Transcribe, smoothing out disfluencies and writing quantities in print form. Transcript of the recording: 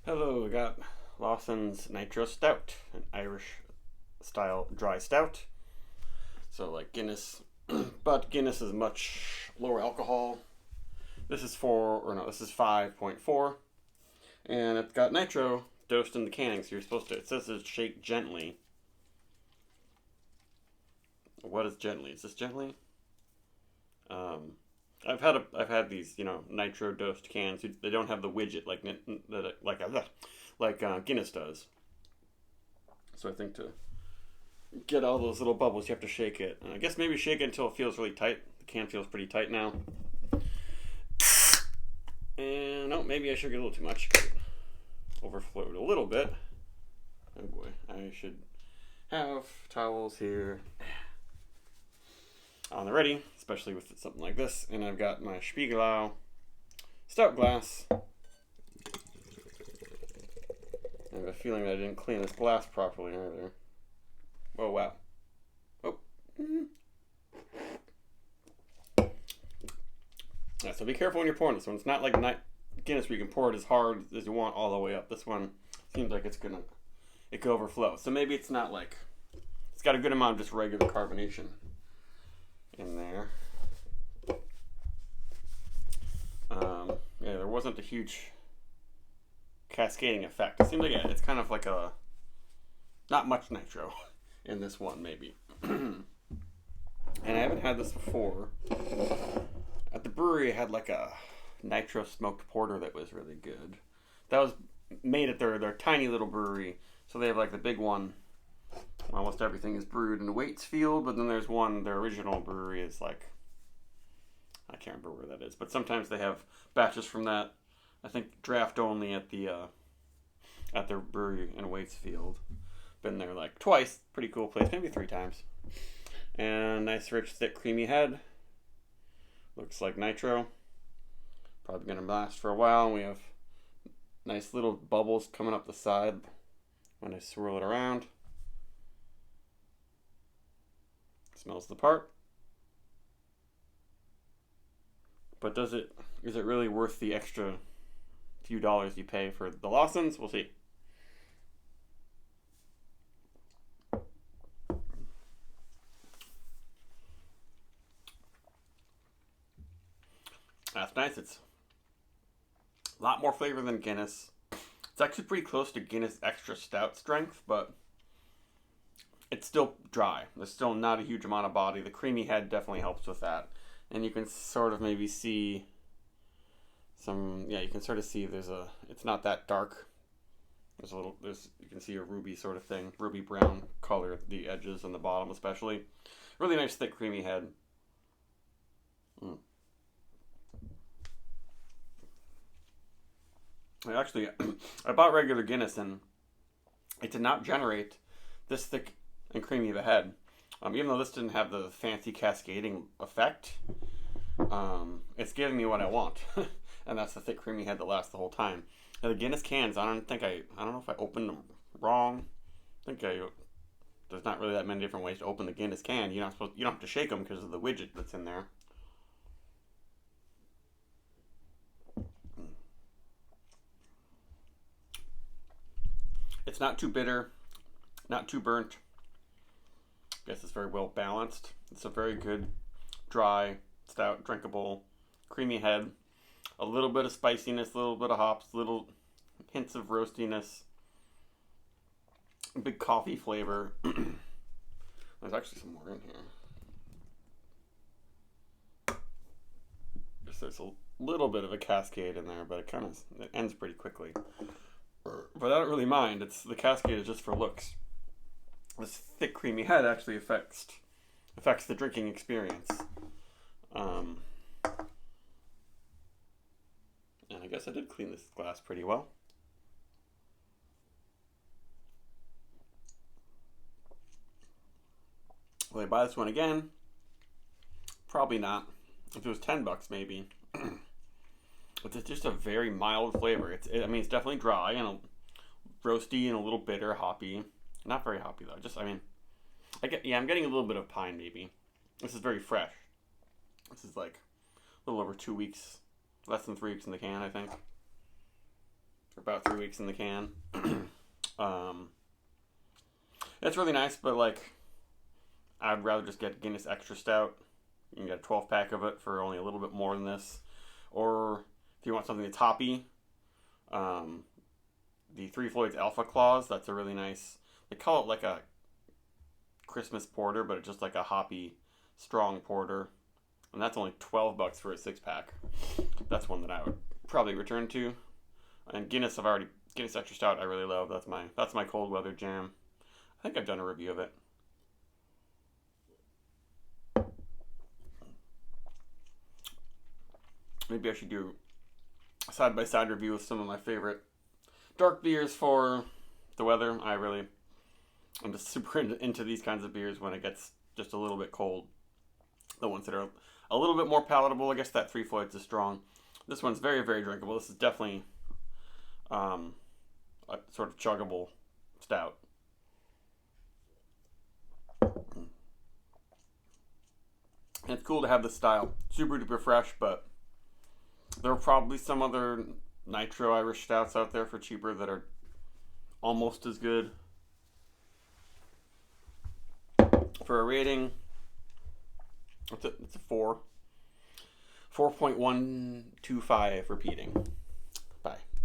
Hello, we got Lawson's Nitro Stout, an Irish style dry stout. So like Guinness, but Guinness is much lower alcohol. This is 5.4, and it's got nitro dosed in the canning. So you're supposed to. It says to shake gently. What is gently? Is this gently? Um, I've had these nitro dosed cans. They don't have the widget like Guinness does. So I think to get all those little bubbles, you have to shake it. And I guess maybe shake it until it feels really tight. The can feels pretty tight now. And no, maybe I shook it a little too much. It overflowed a little bit. Oh boy, I should have towels here on the ready, especially with something like this. And I've got my Spiegelau stout glass. I have a feeling that I didn't clean this glass properly either. Oh, wow. Oh. Yeah, so be careful when you're pouring this one. It's not like Guinness where you can pour it as hard as you want all the way up. This one seems like it could overflow. So maybe it's not like, it's got a good amount of just regular carbonation in there. Yeah, there wasn't a huge cascading effect. It seems like it's kind of like not much nitro in this one, maybe. And I haven't had this before. At the brewery, I had like a nitro smoked porter that was really good. That was made at their tiny little brewery. So they have like the big one. Almost everything is brewed in Waitsfield, but then there's one, their original brewery is like, I can't remember where that is, but sometimes they have batches from that. I think draft only at their brewery in Waitsfield. Been there like twice. Pretty cool place, maybe 3 times. And nice, rich, thick, creamy head. Looks like nitro. Probably gonna last for a while. And we have nice little bubbles coming up the side when I swirl it around. Smells the part. But is it really worth the extra few dollars you pay for the Lawsons? We'll see. That's nice. It's a lot more flavor than Guinness. It's actually pretty close to Guinness Extra Stout strength, but it's still dry. There's still not a huge amount of body. The creamy head definitely helps with that. And you can sort of maybe see you can sort of see it's not that dark. You can see a ruby sort of thing, ruby brown color at the edges and the bottom especially. Really nice thick creamy head. I bought regular Guinness and it did not generate this thick and creamy of a head. Even though this didn't have the fancy cascading effect, it's giving me what I want. And that's the thick creamy head that lasts the whole time. Now, the Guinness cans, I don't know if I opened them wrong. There's not really that many different ways to open the Guinness can. You don't have to shake them because of the widget that's in there. It's not too bitter, not too burnt. I guess it's very well balanced. It's a very good, dry, stout, drinkable, creamy head. A little bit of spiciness, a little bit of hops, little hints of roastiness. Big coffee flavor. There's actually some more in here. There's a little bit of a cascade in there, but it ends pretty quickly. But I don't really mind. The cascade is just for looks. This thick, creamy head actually affects the drinking experience. And I guess I did clean this glass pretty well. Will I buy this one again? Probably not. If it was $10, maybe. It's just a very mild flavor. It's definitely dry and roasty and a little bitter, hoppy. Not very hoppy though. I'm getting a little bit of pine maybe. This is very fresh. This is like a little over 2 weeks, less than 3 weeks in the can, I think. about 3 weeks in the can. It's really nice, but like, I'd rather just get Guinness Extra Stout. You can get a 12 pack of it for only a little bit more than this. Or if you want something that's hoppy, the Three Floyds Alpha Claws, that's a really nice, they call it like a Christmas porter, but it's just like a hoppy, strong porter. And that's only $12 for a 6-pack. That's one that I would probably return to. And Guinness Extra Stout I really love. That's my cold weather jam. I think I've done a review of it. Maybe I should do a side-by-side review of some of my favorite dark beers for the weather. I'm just super into these kinds of beers when it gets just a little bit cold. The ones that are a little bit more palatable, I guess that Three Floyds is strong. This one's very, very drinkable. This is definitely a sort of chuggable stout. And it's cool to have this style. Super duper fresh, but there are probably some other Nitro Irish stouts out there for cheaper that are almost as good. For a rating, it's a 4. 4.125 repeating.